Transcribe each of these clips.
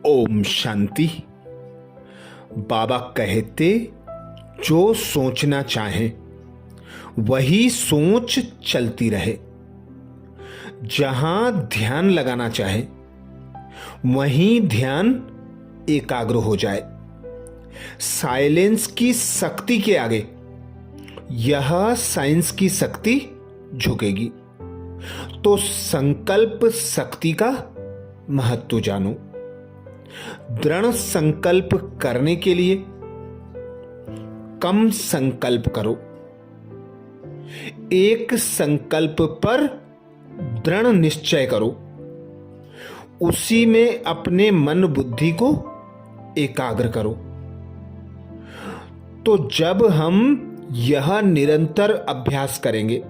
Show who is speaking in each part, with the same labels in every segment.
Speaker 1: ओम शांति। बाबा कहते जो सोचना चाहे वही सोच चलती रहे, जहां ध्यान लगाना चाहे वहीं ध्यान एकाग्र हो जाए। साइलेंस की शक्ति के आगे यह साइंस की शक्ति झुकेगी। तो संकल्प शक्ति का महत्व जानो। दृढ़ संकल्प करने के लिए कम संकल्प करो। एक संकल्प पर दृढ़ निश्चय करो, उसी में अपने मन बुद्धि को एकाग्र करो। तो जब हम यह निरंतर अभ्यास करेंगे,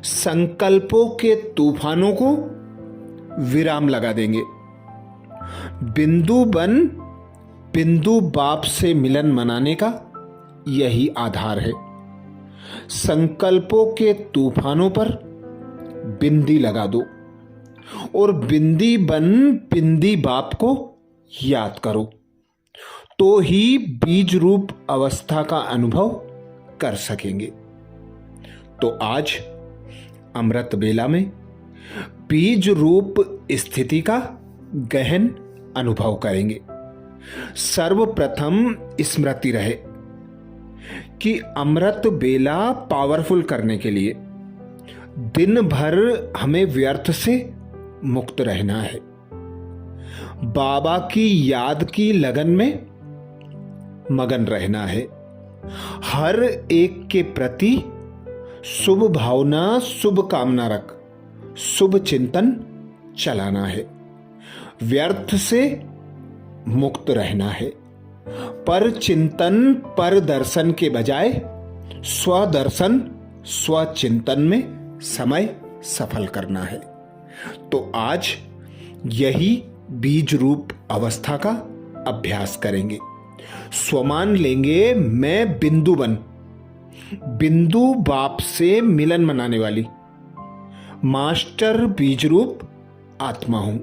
Speaker 1: संकल्पों के तूफानों को विराम लगा देंगे। बिंदु बन बिंदु बाप से मिलन मनाने का यही आधार है। संकल्पों के तूफानों पर बिंदी लगा दो और बिंदी बन बिंदी बाप को याद करो, तो ही बीज रूप अवस्था का अनुभव कर सकेंगे। तो आज अमृत बेला में बीज रूप स्थिति का गहन अनुभव करेंगे। सर्वप्रथम स्मृति रहे कि अमृत बेला पावरफुल करने के लिए दिन भर हमें व्यर्थ से मुक्त रहना है। बाबा की याद की लगन में मगन रहना है। हर एक के प्रति शुभ भावना, शुभ कामना रख शुभ चिंतन चलाना है। व्यर्थ से मुक्त रहना है। पर चिंतन पर दर्शन के बजाय स्वदर्शन स्वचिंतन में समय सफल करना है। तो आज यही बीज रूप अवस्था का अभ्यास करेंगे। स्वमान लेंगे मैं बिंदु बन बिंदु बाप से मिलन मनाने वाली मास्टर बीज रूप आत्मा हूं।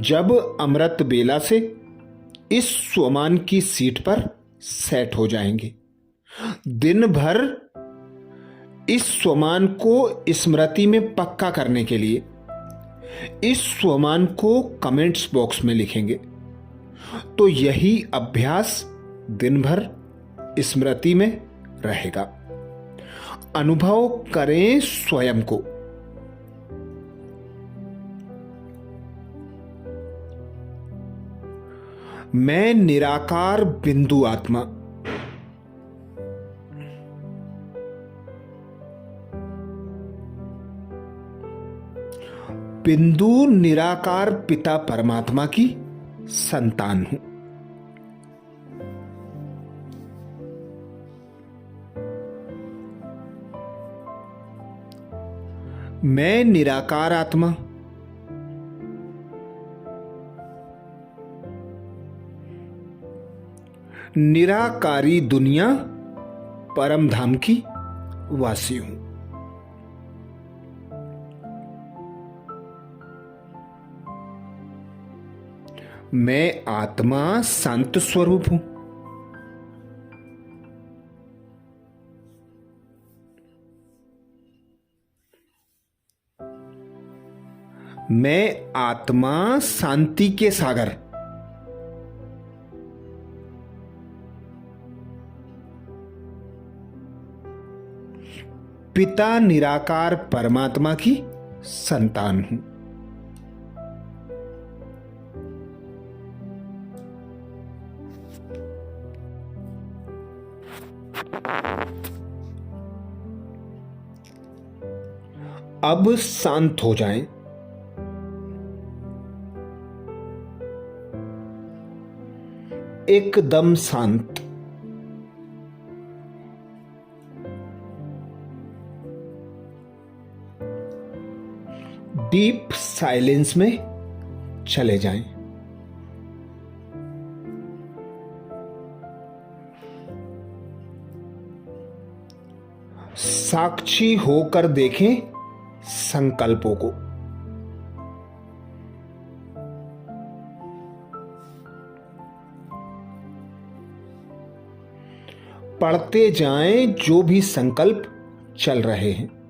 Speaker 1: जब अमृत बेला से इस स्वमान की सीट पर सेट हो जाएंगे, दिन भर इस स्वमान को स्मृति में पक्का करने के लिए इस स्वमान को कमेंट्स बॉक्स में लिखेंगे। तो यही अभ्यास दिन भर स्मृति में रहेगा। अनुभव करें स्वयं को। मैं निराकार बिंदु आत्मा, बिंदु निराकार पिता परमात्मा की संतान हूं। मैं निराकार आत्मा निराकारी दुनिया परम धाम की वासी हूं। मैं आत्मा शांत स्वरूप हूं। मैं आत्मा शांति के सागर पिता निराकार परमात्मा की संतान हूं। अब शांत हो जाएं। एकदम शांत। डीप साइलेंस में चले जाएं। साक्षी होकर देखें संकल्पों को। पढ़ते जाएं जो भी संकल्प चल रहे हैं।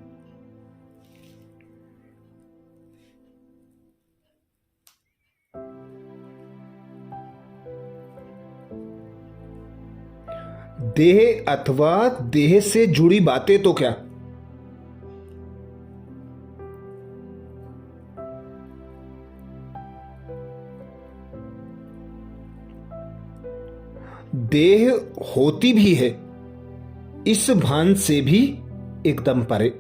Speaker 1: देह अथवा देह से जुड़ी बातें तो क्या, देह होती भी है, इस भान से भी एकदम परे।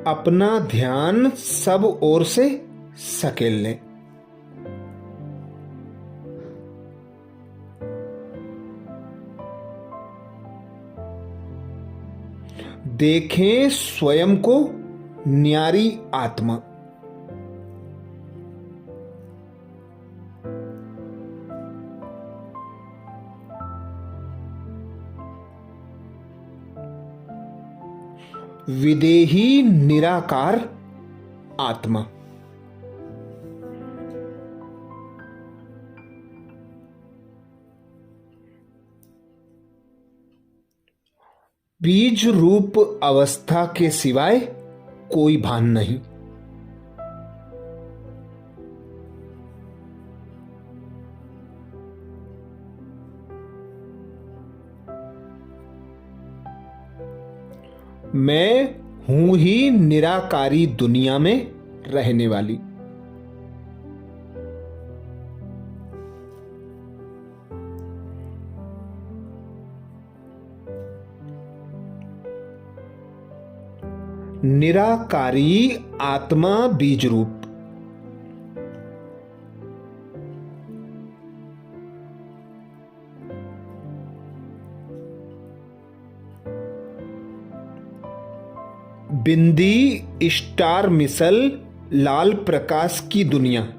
Speaker 1: अपना ध्यान सब ओर से सकेल लें। देखें स्वयं को न्यारी आत्मा। विदेही निराकार आत्मा। बीज रूप अवस्था के सिवाय कोई भान नहीं। मैं हूं ही निराकारी दुनिया में रहने वाली। निराकारी आत्मा बीज रूप। बिंदी स्टार मिसल लाल प्रकाश की दुनिया।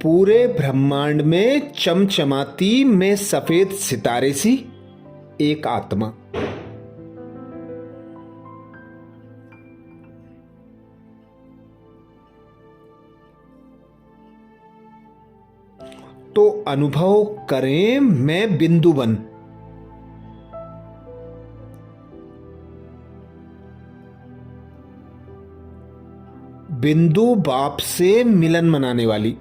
Speaker 1: पूरे ब्रह्मांड में चमचमाती में सफेद सितारे सी एक आत्मा। तो अनुभव करें मैं बिंदु बन। बिंदु बाप से मिलन मनाने वाली।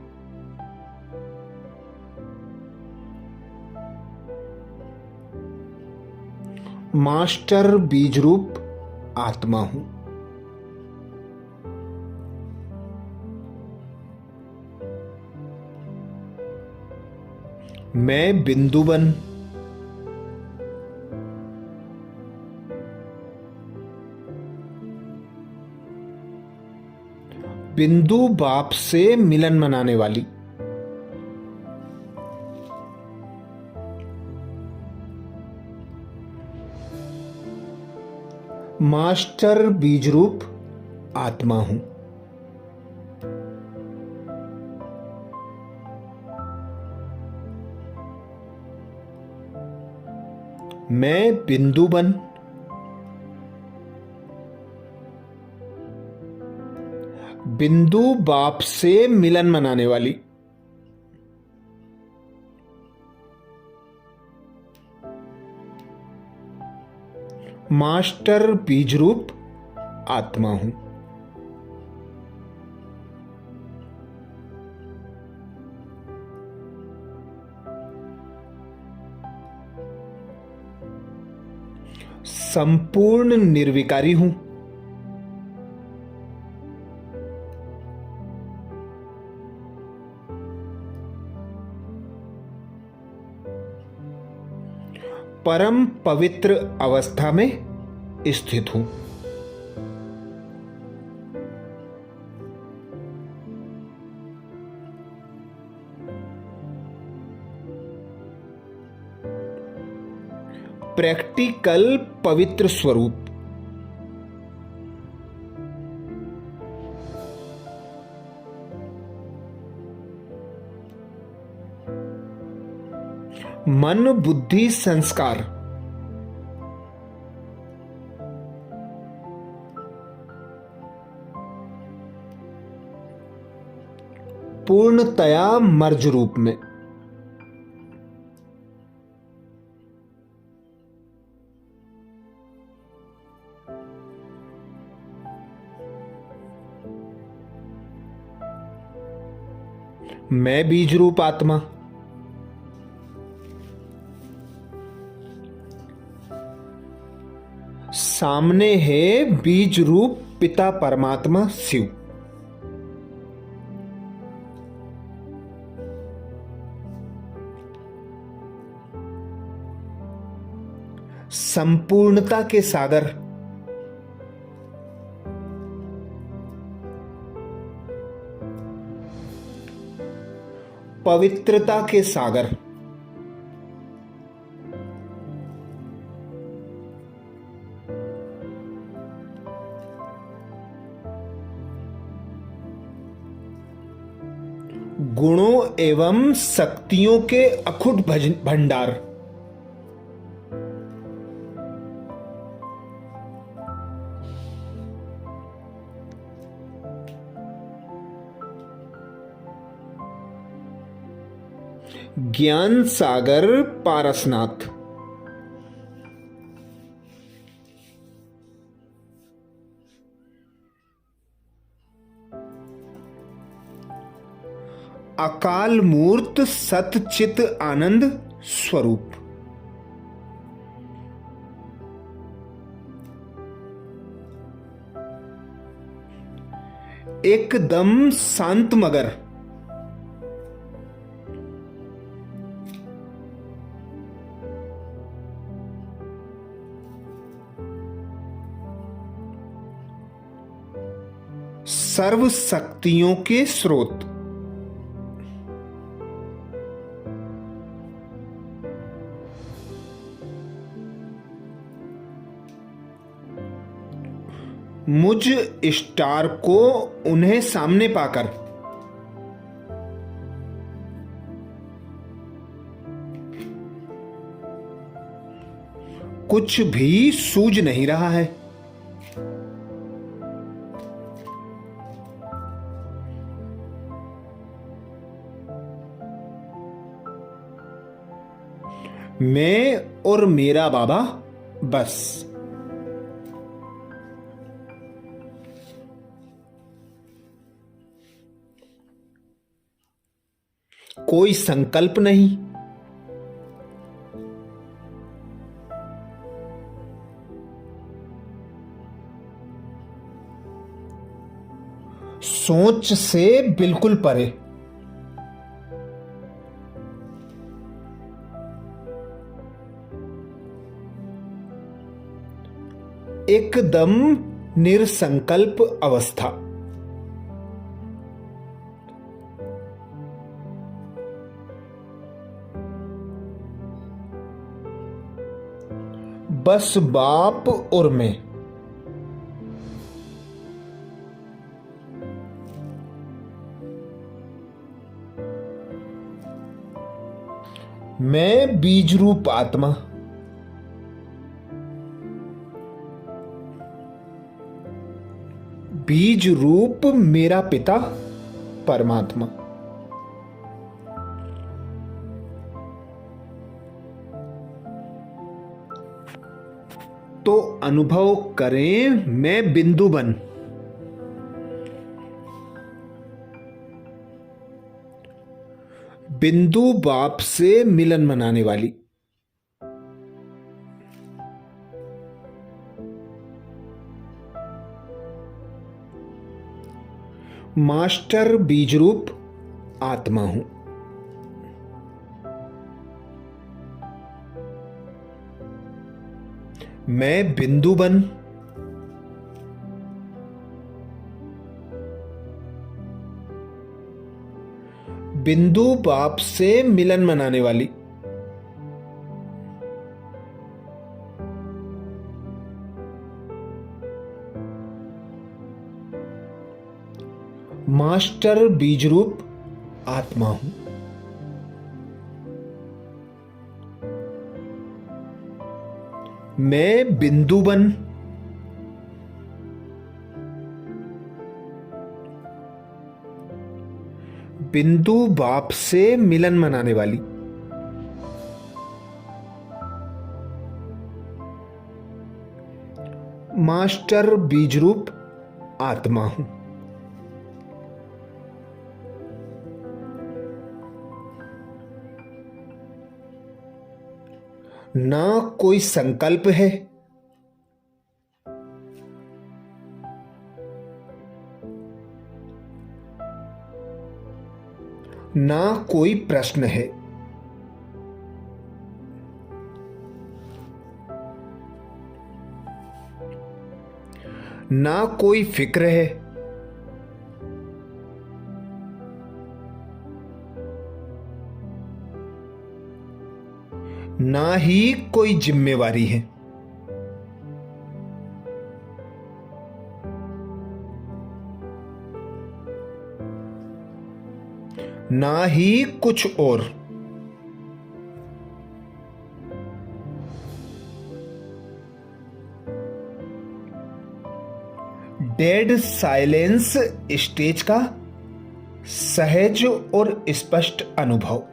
Speaker 1: मास्टर बीज रूप आत्मा हूं। मैं बिंदु बन। बिंदु बाप से मिलन मनाने वाली। मास्टर बीज रूप आत्मा हूं। मैं बिंदु बन। बिंदु बाप से मिलन मनाने वाली। मास्टर बीज रूप आत्मा हूं। संपूर्ण निर्विकारी हूं। परम पवित्र अवस्था में स्थित हूं। प्रैक्टिकल पवित्र स्वरूप। मन, बुद्धि, संस्कार पूर्णतया मर्ज रूप में। मैं बीज रूप आत्मा, सामने है बीज रूप पिता परमात्मा शिव। संपूर्णता के सागर, पवित्रता के सागर, गुणों एवं शक्तियों के अखुट भंडार, ज्ञान सागर पारसनाथ, अकाल मूर्त सत चित आनंद स्वरूप, एकदम शांत मगर, सर्व शक्तियों के स्रोत, मुझ स्टार को उन्हें सामने पाकर कुछ भी सूझ नहीं रहा है। मैं और मेरा बाबा बस। कोई संकल्प नहीं, सोच से बिल्कुल परे। एकदम निरसंकल्प अवस्था। बस बाप और मैं। मैं बीज रूप आत्मा, बीज रूप मेरा पिता परमात्मा। तो अनुभव करें मैं बिंदु बन। बिंदु बाप से मिलन मनाने वाली। मास्टर बीज रूप आत्मा हूं। मैं बिंदु बन। बिंदु बाप से मिलन मनाने वाली। मास्टर बीज रूप आत्मा हूं। मैं बिंदु बन, बिंदु बाप से मिलन मनाने वाली। मास्टर बीज रूप आत्मा हूं। ना कोई संकल्प है, ना कोई प्रश्न है। ना कोई फिक्र है, ना ही कोई जिम्मेवारी है। ना ही कुछ और। डेड साइलेंस स्टेज का सहज और स्पष्ट अनुभव।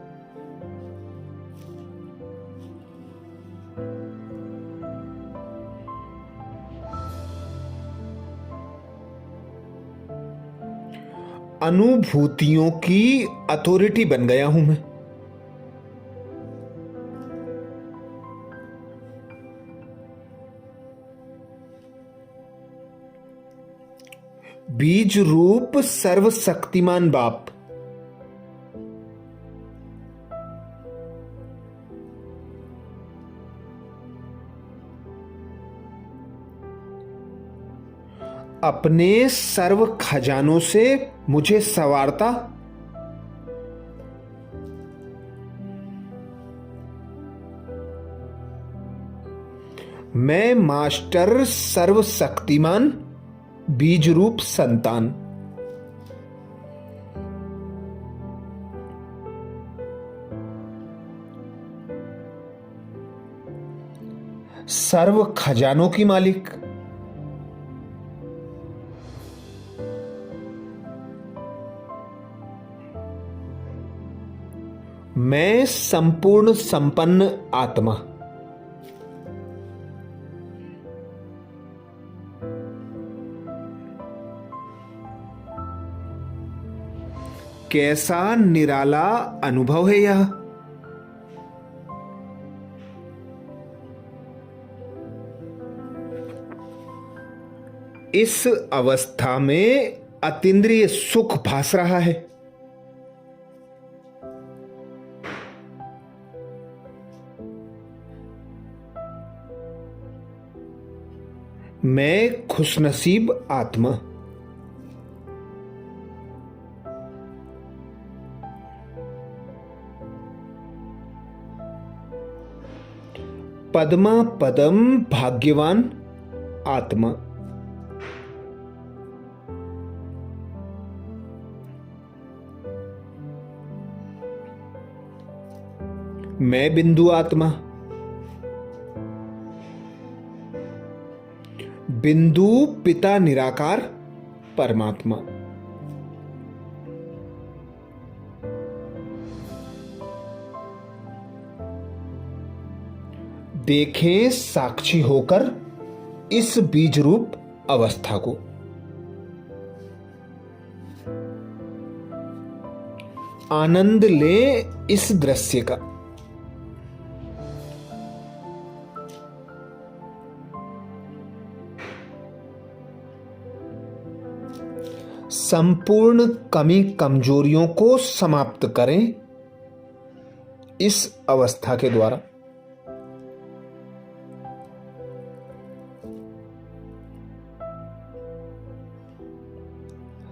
Speaker 1: अनुभूतियों की अथॉरिटी बन गया हूं मैं। बीज रूप सर्वशक्तिमान बाप, अपने सर्व खजानों से मुझे संवारता, मैं मास्टर सर्वशक्तिमान बीज रूप संतान। सर्व खजानों की मालिक, मैं संपूर्ण संपन्न आत्मा। कैसा निराला अनुभव है यह। इस अवस्था में अतीन्द्रिय सुख भास रहा है। मैं खुशनसीब आत्मा। पद्मा पदम भाग्यवान आत्मा। मैं बिंदु आत्मा। बिंदु पिता निराकार परमात्मा। देखें साक्षी होकर इस बीज रूप अवस्था को। आनंद लें इस दृश्य का। संपूर्ण कमी कमजोरियों को समाप्त करें इस अवस्था के द्वारा।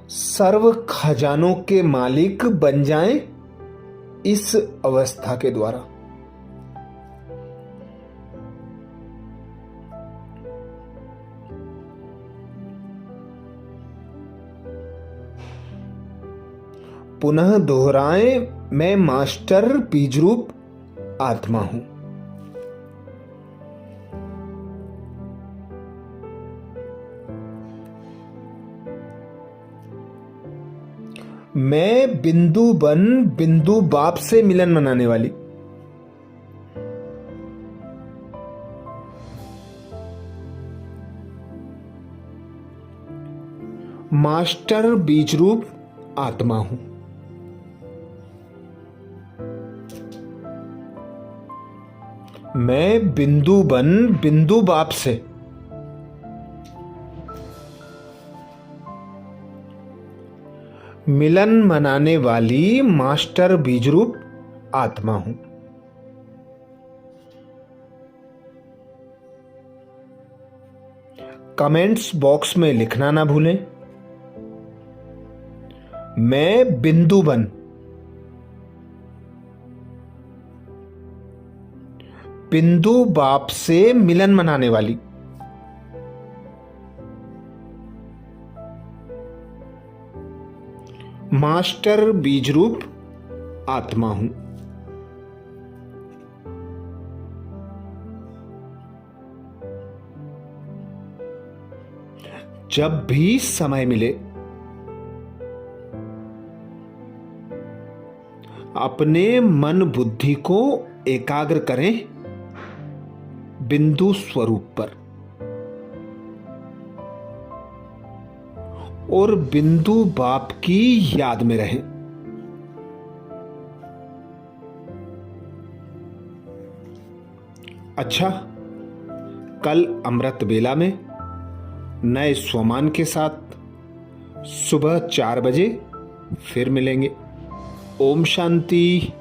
Speaker 1: सर्व खजानों के मालिक बन जाएं इस अवस्था के द्वारा। पुनः दोहराएं, मैं मास्टर बीज रूप आत्मा हूं। मैं बिंदु बन बिंदु बाप से मिलन मनाने वाली। मास्टर बीज रूप आत्मा हूं। मैं बिंदु बन बिंदु बाप से मिलन मनाने वाली मास्टर बीज रूप आत्मा हूं। कमेंट्स बॉक्स में लिखना ना भूलें, मैं बिंदु बन बिंदु बाप से मिलन मनाने वाली मास्टर बीज रूप आत्मा हूं। जब भी समय मिले अपने मन बुद्धि को एकाग्र करें बिंदु स्वरूप पर और बिंदु बाप की याद में रहें। अच्छा, कल अमृत बेला में नए स्वमान के साथ सुबह 4 बजे फिर मिलेंगे। ओम शांति।